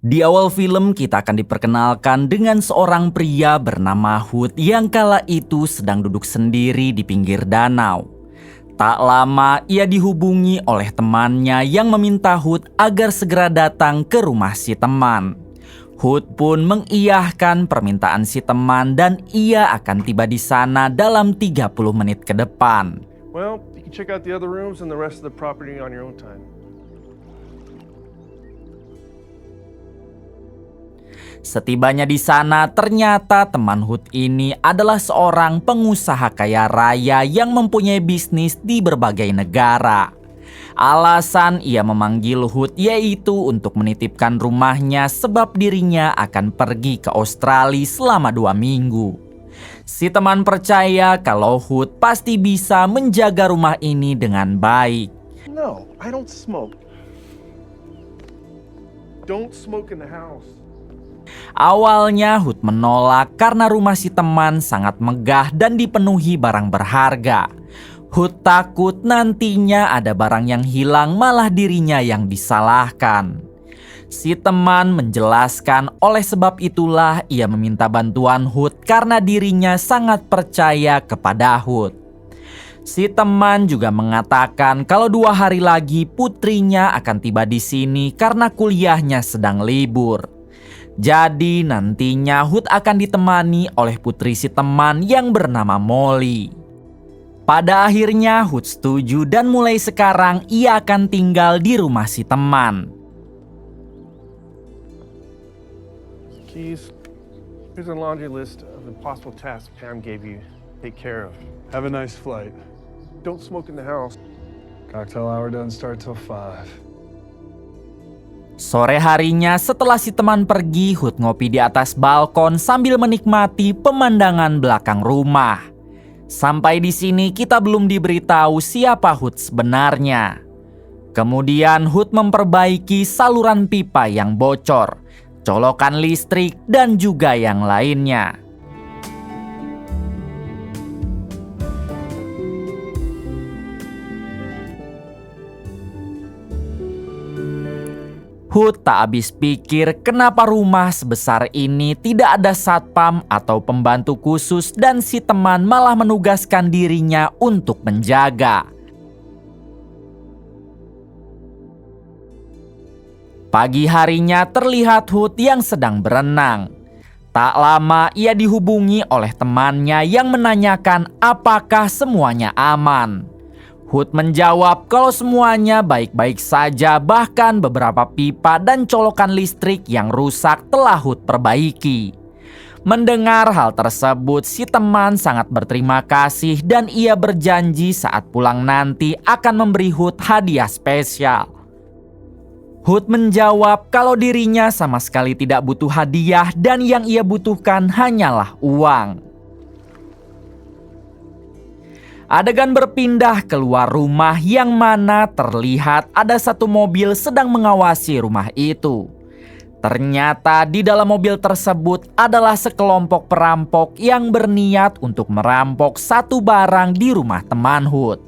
Di awal film kita akan diperkenalkan dengan seorang pria bernama Hood yang kala itu sedang duduk sendiri di pinggir danau. Tak lama ia dihubungi oleh temannya yang meminta Hood agar segera datang ke rumah si teman. Hood pun mengiyahkan permintaan si teman dan ia akan tiba di sana dalam 30 menit ke depan. Well, you can check out the other rooms and the rest of the property on your own time. Setibanya di sana, ternyata teman Hood ini adalah seorang pengusaha kaya raya yang mempunyai bisnis di berbagai negara. Alasan ia memanggil Hood yaitu untuk menitipkan rumahnya sebab dirinya akan pergi ke Australia selama 2 minggu. Si teman percaya kalau Hood pasti bisa menjaga rumah ini dengan baik. No, I don't smoke. Don't smoke in the house. Awalnya Hood menolak karena rumah si teman sangat megah dan dipenuhi barang berharga. Hood takut nantinya ada barang yang hilang malah dirinya yang disalahkan. Si teman menjelaskan oleh sebab itulah ia meminta bantuan Hood karena dirinya sangat percaya kepada Hood. Si teman juga mengatakan kalau 2 hari lagi putrinya akan tiba di sini karena kuliahnya sedang libur. Jadi nantinya Hood akan ditemani oleh putri si teman yang bernama Molly. Pada akhirnya Hood setuju dan mulai sekarang ia akan tinggal di rumah si teman. Keys. Here's a laundry list of impossible tasks Pam gave you. Take care of. Have a nice flight. Don't smoke in the house. Cocktail hour doesn't start till 5. Sore harinya setelah si teman pergi, Hood ngopi di atas balkon sambil menikmati pemandangan belakang rumah. Sampai di sini kita belum diberitahu siapa Hood sebenarnya. Kemudian Hood memperbaiki saluran pipa yang bocor, colokan listrik, dan juga yang lainnya. Hood tak habis pikir kenapa rumah sebesar ini tidak ada satpam atau pembantu khusus dan si teman malah menugaskan dirinya untuk menjaga. Pagi harinya terlihat Hood yang sedang berenang. Tak lama ia dihubungi oleh temannya yang menanyakan apakah semuanya aman. Hood menjawab kalau semuanya baik-baik saja, bahkan beberapa pipa dan colokan listrik yang rusak telah Hood perbaiki. Mendengar hal tersebut, si teman sangat berterima kasih dan ia berjanji saat pulang nanti akan memberi Hood hadiah spesial. Hood menjawab kalau dirinya sama sekali tidak butuh hadiah dan yang ia butuhkan hanyalah uang. Adegan berpindah keluar rumah yang mana terlihat ada satu mobil sedang mengawasi rumah itu. Ternyata di dalam mobil tersebut adalah sekelompok perampok yang berniat untuk merampok satu barang di rumah teman Hood.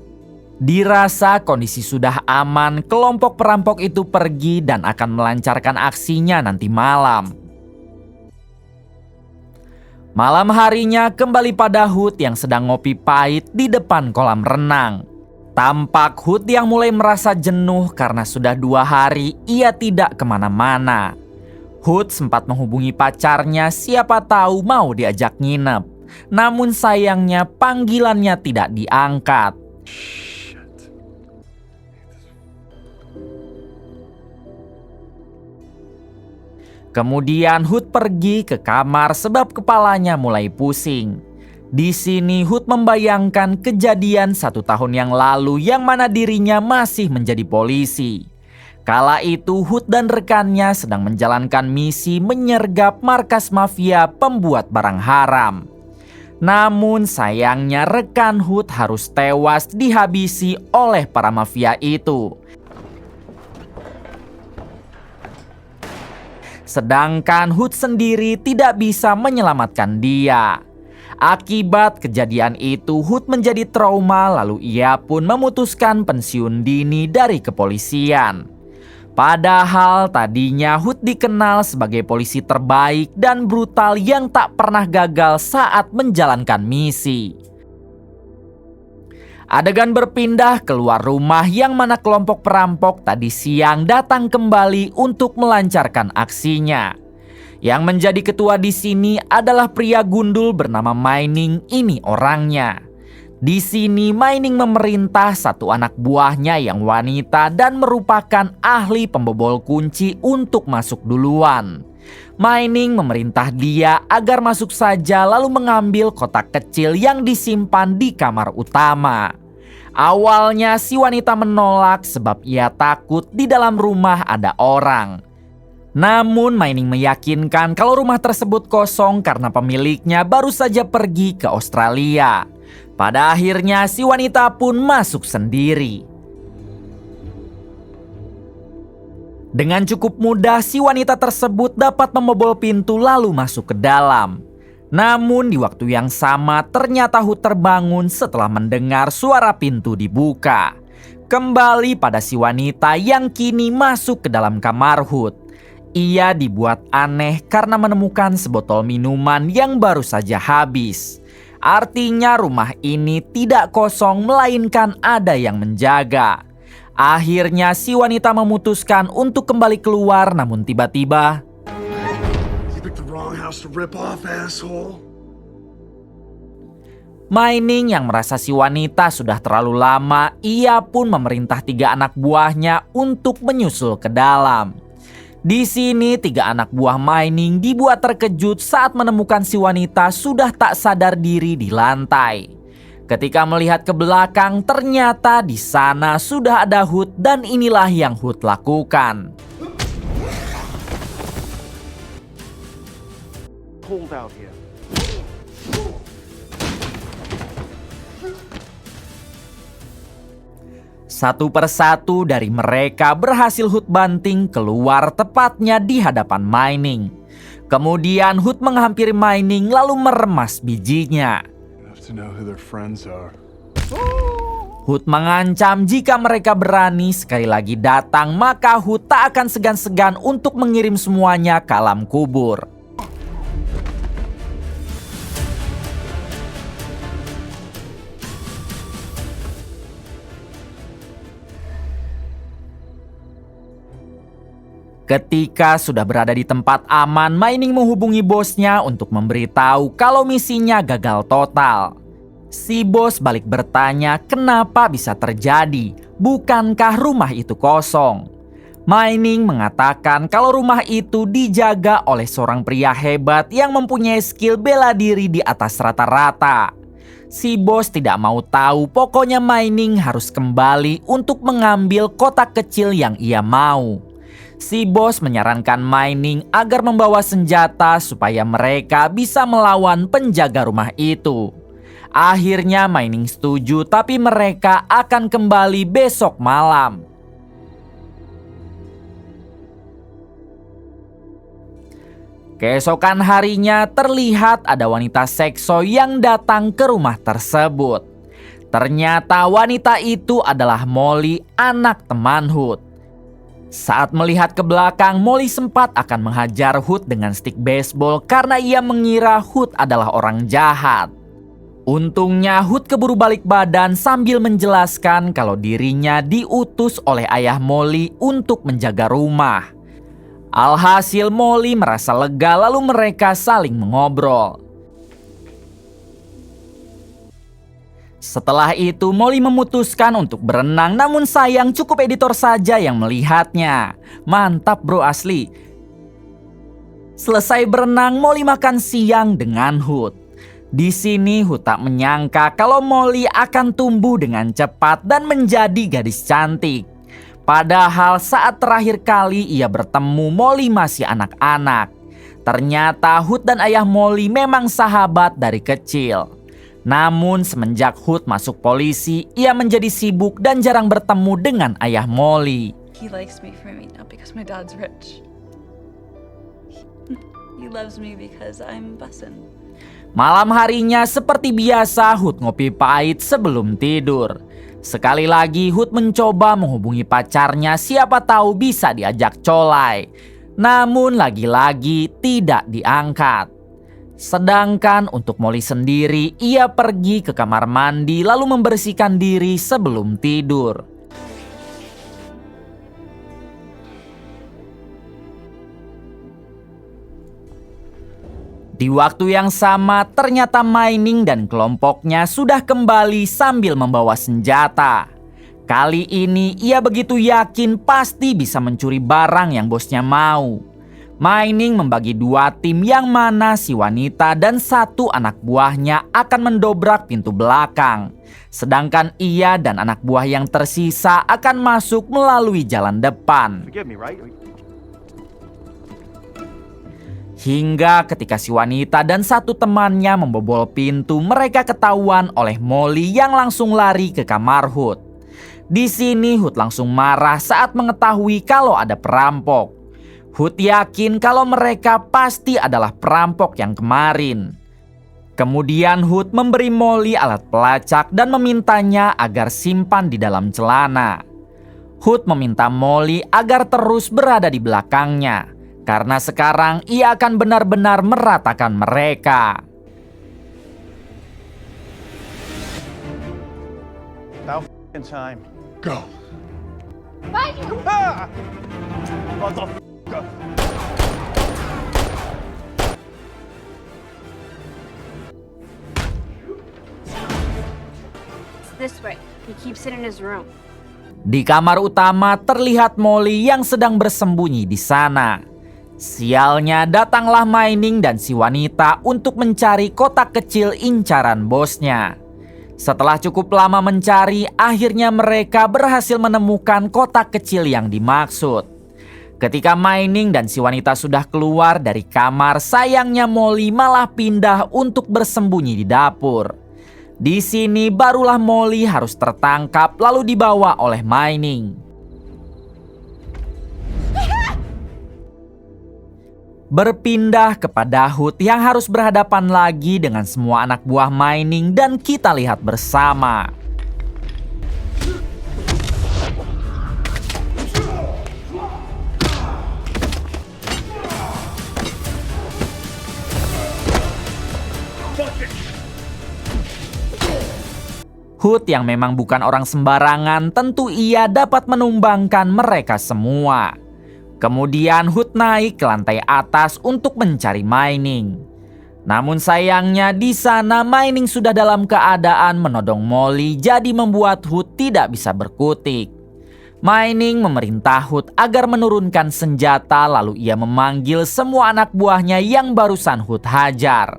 Dirasa kondisi sudah aman, kelompok perampok itu pergi dan akan melancarkan aksinya nanti malam. Malam harinya kembali pada Hood yang sedang ngopi pahit di depan kolam renang. Tampak Hood yang mulai merasa jenuh karena sudah 2 hari ia tidak kemana-mana. Hood sempat menghubungi pacarnya siapa tahu mau diajak nginep. Namun sayangnya panggilannya tidak diangkat. Kemudian Hood pergi ke kamar sebab kepalanya mulai pusing. Di sini Hood membayangkan kejadian 1 tahun yang lalu yang mana dirinya masih menjadi polisi. Kala itu Hood dan rekannya sedang menjalankan misi menyergap markas mafia pembuat barang haram. Namun sayangnya rekan Hood harus tewas dihabisi oleh para mafia itu. Sedangkan Hood sendiri tidak bisa menyelamatkan dia. Akibat kejadian itu Hood menjadi trauma lalu ia pun memutuskan pensiun dini dari kepolisian. Padahal tadinya Hood dikenal sebagai polisi terbaik dan brutal yang tak pernah gagal saat menjalankan misi. Adegan berpindah keluar rumah yang mana kelompok perampok tadi siang datang kembali untuk melancarkan aksinya. Yang menjadi ketua di sini adalah pria gundul bernama Mining, ini orangnya. Di sini Mining memerintah satu anak buahnya yang wanita dan merupakan ahli pembobol kunci untuk masuk duluan. Mining memerintah dia agar masuk saja lalu mengambil kotak kecil yang disimpan di kamar utama. Awalnya si wanita menolak sebab ia takut di dalam rumah ada orang. Namun Mining meyakinkan kalau rumah tersebut kosong karena pemiliknya baru saja pergi ke Australia. Pada akhirnya si wanita pun masuk sendiri. Dengan cukup mudah si wanita tersebut dapat membobol pintu lalu masuk ke dalam. Namun di waktu yang sama ternyata Hood terbangun setelah mendengar suara pintu dibuka. Kembali pada si wanita yang kini masuk ke dalam kamar Hood. Ia dibuat aneh karena menemukan sebotol minuman yang baru saja habis. Artinya rumah ini tidak kosong melainkan ada yang menjaga. Akhirnya si wanita memutuskan untuk kembali keluar, namun tiba-tiba Mining yang merasa si wanita sudah terlalu lama, ia pun memerintah 3 anak buahnya untuk menyusul ke dalam. Di sini 3 anak buah Mining dibuat terkejut saat menemukan si wanita sudah tak sadar diri di lantai. Ketika melihat ke belakang, ternyata di sana sudah ada Hood dan inilah yang Hood lakukan. Hold out here. Satu persatu dari mereka berhasil Hood banting keluar tepatnya di hadapan Mining. Kemudian Hood menghampiri Mining lalu meremas bijinya. Hood mengancam jika mereka berani sekali lagi datang maka Hood tak akan segan-segan untuk mengirim semuanya ke alam kubur. Ketika sudah berada di tempat aman, Mining menghubungi bosnya untuk memberitahu kalau misinya gagal total. Si bos balik bertanya kenapa bisa terjadi, bukankah rumah itu kosong? Mining mengatakan kalau rumah itu dijaga oleh seorang pria hebat yang mempunyai skill bela diri di atas rata-rata. Si bos tidak mau tahu, pokoknya Mining harus kembali untuk mengambil kotak kecil yang ia mau. Si bos menyarankan Mining agar membawa senjata supaya mereka bisa melawan penjaga rumah itu. Akhirnya Mining setuju, tapi mereka akan kembali besok malam. Keesokan harinya terlihat ada wanita sekso yang datang ke rumah tersebut. Ternyata wanita itu adalah Molly, anak teman Hood. Saat melihat ke belakang, Molly sempat akan menghajar Hood dengan stik baseball karena ia mengira Hood adalah orang jahat. Untungnya Hood keburu balik badan sambil menjelaskan kalau dirinya diutus oleh ayah Molly untuk menjaga rumah. Alhasil Molly merasa lega lalu mereka saling mengobrol. Setelah itu Molly memutuskan untuk berenang, namun sayang cukup editor saja yang melihatnya. Mantap bro asli. Selesai berenang, Molly makan siang dengan Hood. Di sini Hood tak menyangka kalau Molly akan tumbuh dengan cepat dan menjadi gadis cantik. Padahal saat terakhir kali ia bertemu, Molly masih anak-anak. Ternyata Hood dan ayah Molly memang sahabat dari kecil. Namun semenjak Hood masuk polisi, ia menjadi sibuk dan jarang bertemu dengan ayah Molly. He likes me for me not because my dad's rich. He loves me because I'm bussin'. Malam harinya seperti biasa Hood ngopi pahit sebelum tidur. Sekali lagi Hood mencoba menghubungi pacarnya, siapa tahu bisa diajak colai. Namun lagi-lagi tidak diangkat. Sedangkan untuk Molly sendiri, ia pergi ke kamar mandi lalu membersihkan diri sebelum tidur. Di waktu yang sama, ternyata Mining dan kelompoknya sudah kembali sambil membawa senjata. Kali ini ia begitu yakin pasti bisa mencuri barang yang bosnya mau. Mining membagi dua tim yang mana si wanita dan satu anak buahnya akan mendobrak pintu belakang. Sedangkan ia dan anak buah yang tersisa akan masuk melalui jalan depan. Forgive me, right? Hingga ketika si wanita dan satu temannya membobol pintu, mereka ketahuan oleh Molly yang langsung lari ke kamar Hood. Di sini Hood langsung marah saat mengetahui kalau ada perampok. Hood yakin kalau mereka pasti adalah perampok yang kemarin. Kemudian Hood memberi Molly alat pelacak dan memintanya agar simpan di dalam celana. Hood meminta Molly agar terus berada di belakangnya, karena sekarang ia akan benar-benar meratakan mereka. About f***ing time. Go. Ah! Motherfucker. It's this way. He keeps it in his room. Di kamar utama terlihat Molly yang sedang bersembunyi di sana. Sialnya, datanglah Mining dan si wanita untuk mencari kotak kecil incaran bosnya. Setelah cukup lama mencari, akhirnya mereka berhasil menemukan kotak kecil yang dimaksud. Ketika Mining dan si wanita sudah keluar dari kamar, sayangnya Molly malah pindah untuk bersembunyi di dapur. Di sini barulah Molly harus tertangkap lalu dibawa oleh Mining. Berpindah kepada Hood yang harus berhadapan lagi dengan semua anak buah Mining dan kita lihat bersama. Hood yang memang bukan orang sembarangan, tentu ia dapat menumbangkan mereka semua. Kemudian Hood naik ke lantai atas untuk mencari Mining. Namun sayangnya di sana Mining sudah dalam keadaan menodong Molly, jadi membuat Hood tidak bisa berkutik. Mining memerintah Hood agar menurunkan senjata, lalu ia memanggil semua anak buahnya yang barusan Hood hajar.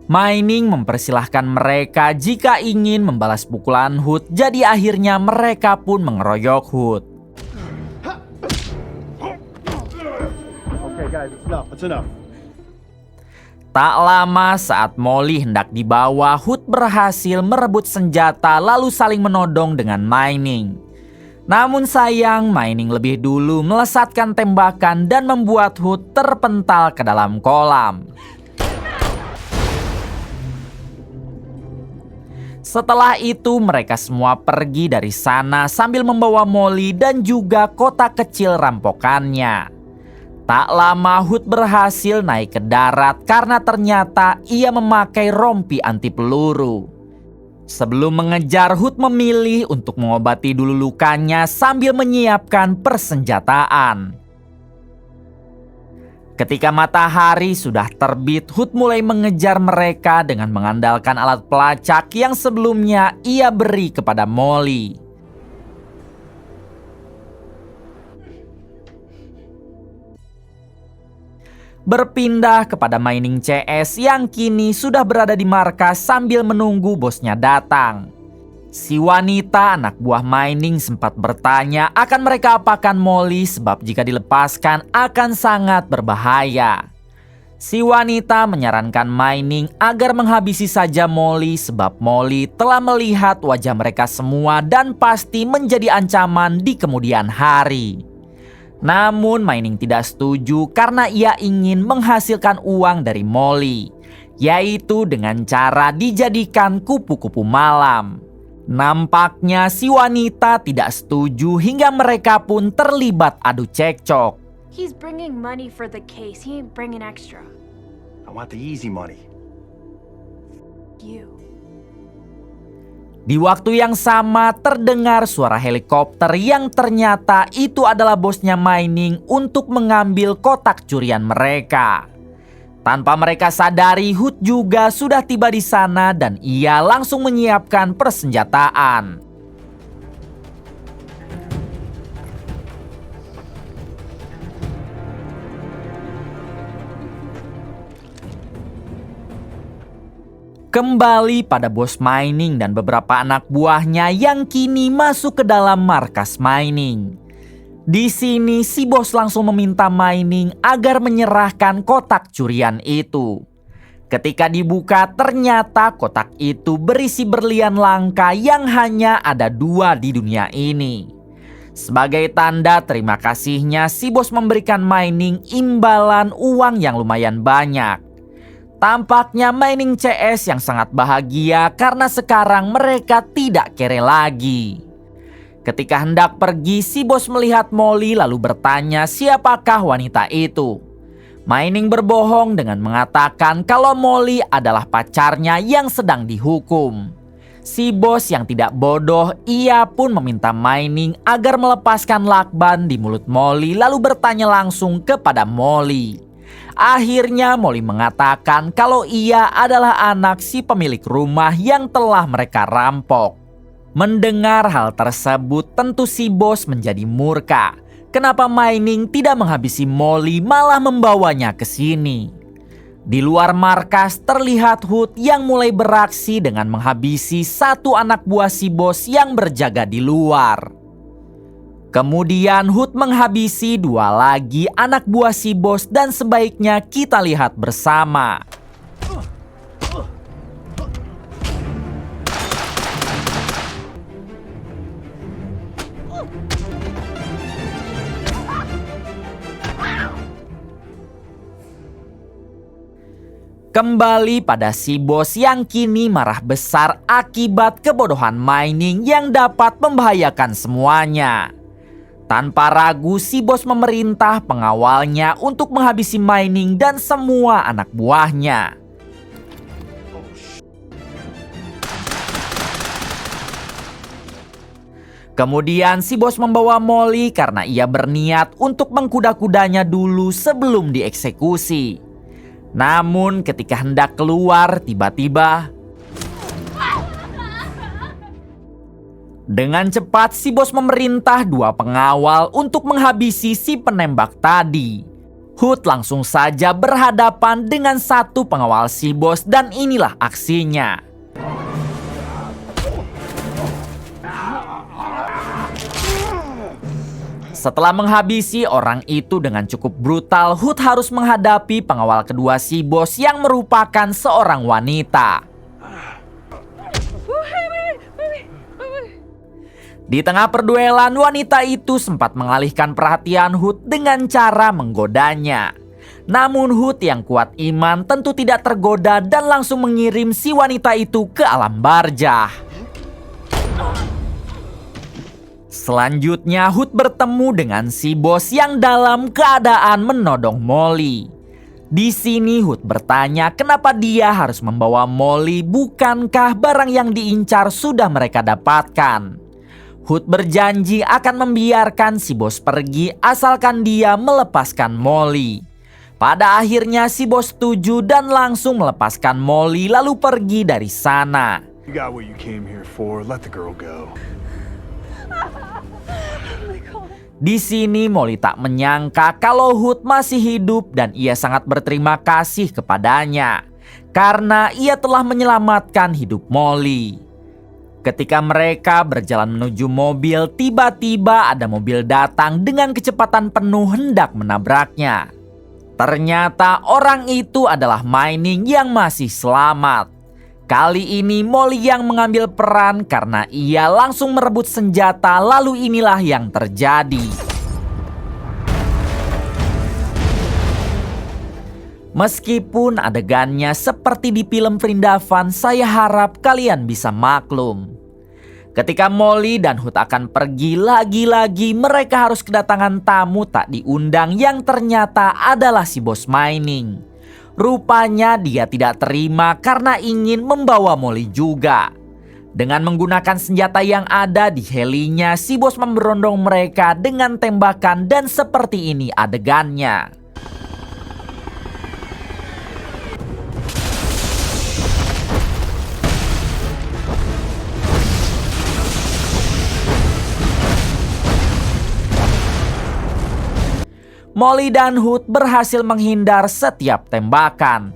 Mining mempersilahkan mereka jika ingin membalas pukulan Hood, jadi akhirnya mereka pun mengeroyok Hood. Okay, guys, it's enough. It's enough. Tak lama saat Molly hendak dibawa, Hood berhasil merebut senjata lalu saling menodong dengan Mining. Namun sayang, Mining lebih dulu melesatkan tembakan dan membuat Hood terpental ke dalam kolam. Setelah itu mereka semua pergi dari sana sambil membawa Molly dan juga kotak kecil rampokannya. Tak lama Hood berhasil naik ke darat karena ternyata ia memakai rompi anti peluru. Sebelum mengejar, Hood memilih untuk mengobati dulu lukanya sambil menyiapkan persenjataan. Ketika matahari sudah terbit, Hood mulai mengejar mereka dengan mengandalkan alat pelacak yang sebelumnya ia beri kepada Molly. Berpindah kepada Mining CS yang kini sudah berada di markas sambil menunggu bosnya datang. Si wanita anak buah Mining sempat bertanya akan mereka apakan Molly sebab jika dilepaskan akan sangat berbahaya. Si wanita menyarankan Mining agar menghabisi saja Molly sebab Molly telah melihat wajah mereka semua dan pasti menjadi ancaman di kemudian hari. Namun Mining tidak setuju karena ia ingin menghasilkan uang dari Molly, yaitu dengan cara dijadikan kupu-kupu malam. Nampaknya si wanita tidak setuju hingga mereka pun terlibat adu cekcok. He's bringing money for the case. He ain't bringing extra. I want the easy money. You. Di waktu yang sama terdengar suara helikopter yang ternyata itu adalah bosnya Mining untuk mengambil kotak curian mereka. Tanpa mereka sadari, Hood juga sudah tiba di sana dan ia langsung menyiapkan persenjataan. Kembali pada bos Mining dan beberapa anak buahnya yang kini masuk ke dalam markas Mining. Di sini si bos langsung meminta Mining agar menyerahkan kotak curian itu. Ketika dibuka ternyata kotak itu berisi berlian langka yang hanya ada 2 di dunia ini. Sebagai tanda terima kasihnya si bos memberikan Mining imbalan uang yang lumayan banyak. Tampaknya Mining CS yang sangat bahagia karena sekarang mereka tidak kere lagi. Ketika hendak pergi, si bos melihat Molly lalu bertanya siapakah wanita itu. Mining berbohong dengan mengatakan kalau Molly adalah pacarnya yang sedang dihukum. Si bos yang tidak bodoh, ia pun meminta Mining agar melepaskan lakban di mulut Molly lalu bertanya langsung kepada Molly. Akhirnya Molly mengatakan kalau ia adalah anak si pemilik rumah yang telah mereka rampok. Mendengar hal tersebut tentu si bos menjadi murka. Kenapa Mining tidak menghabisi Molly malah membawanya ke sini? Di luar markas terlihat Hood yang mulai beraksi dengan menghabisi 1 anak buah si bos yang berjaga di luar. Kemudian Hood menghabisi 2 lagi anak buah si bos dan sebaiknya kita lihat bersama. Kembali pada si bos yang kini marah besar akibat kebodohan Mining yang dapat membahayakan semuanya. Tanpa ragu si bos memerintah pengawalnya untuk menghabisi Mining dan semua anak buahnya. Kemudian si bos membawa Molly karena ia berniat untuk mengkuda-kudanya dulu sebelum dieksekusi. Namun ketika hendak keluar tiba-tiba dengan cepat si bos memerintah 2 pengawal untuk menghabisi si penembak tadi. Hood langsung saja berhadapan dengan 1 pengawal si bos dan inilah aksinya. Setelah menghabisi orang itu dengan cukup brutal, Hood harus menghadapi pengawal kedua si bos yang merupakan seorang wanita. Di tengah perduelan, wanita itu sempat mengalihkan perhatian Hood dengan cara menggodanya. Namun Hood yang kuat iman tentu tidak tergoda dan langsung mengirim si wanita itu ke alam barjah. Selanjutnya Hood bertemu dengan si bos yang dalam keadaan menodong Molly. Di sini Hood bertanya kenapa dia harus membawa Molly, bukankah barang yang diincar sudah mereka dapatkan. Hood berjanji akan membiarkan si bos pergi asalkan dia melepaskan Molly. Pada akhirnya si bos setuju dan langsung melepaskan Molly lalu pergi dari sana. You got what you came here for. Let the girl go. Di sini Molly tak menyangka kalau Hood masih hidup dan ia sangat berterima kasih kepadanya karena ia telah menyelamatkan hidup Molly. Ketika mereka berjalan menuju mobil, tiba-tiba ada mobil datang dengan kecepatan penuh hendak menabraknya. Ternyata orang itu adalah Mining yang masih selamat. Kali ini Molly yang mengambil peran karena ia langsung merebut senjata, lalu inilah yang terjadi. Meskipun adegannya seperti di film Vrindavan, saya harap kalian bisa maklum. Ketika Molly dan Hood akan pergi, lagi-lagi mereka harus kedatangan tamu tak diundang yang ternyata adalah si bos mining. Rupanya dia tidak terima karena ingin membawa Molly juga. Dengan menggunakan senjata yang ada di helinya, si bos memberondong mereka dengan tembakan dan seperti ini adegannya. Molly dan Hood berhasil menghindar setiap tembakan.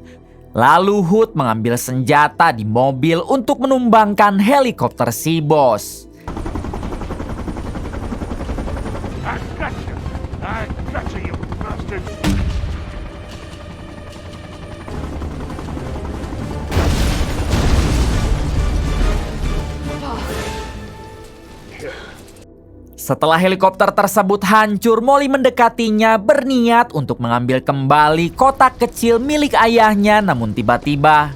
Lalu Hood mengambil senjata di mobil untuk menumbangkan helikopter si bos. I gotcha, you bastard! Setelah helikopter tersebut hancur, Molly mendekatinya berniat untuk mengambil kembali kotak kecil milik ayahnya, namun tiba-tiba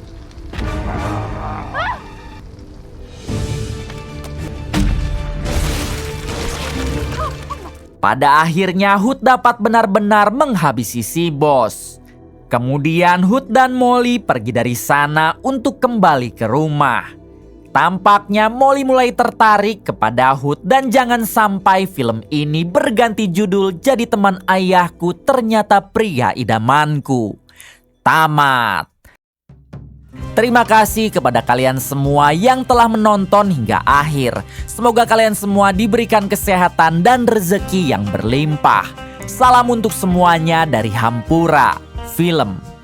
pada akhirnya Hood dapat benar-benar menghabisi si bos. Kemudian Hood dan Molly pergi dari sana untuk kembali ke rumah. Tampaknya Molly mulai tertarik kepada Hood dan jangan sampai film ini berganti judul jadi Teman Ayahku Ternyata Pria Idamanku. Tamat. Terima kasih kepada kalian semua yang telah menonton hingga akhir. Semoga kalian semua diberikan kesehatan dan rezeki yang berlimpah. Salam untuk semuanya dari Hampura Film.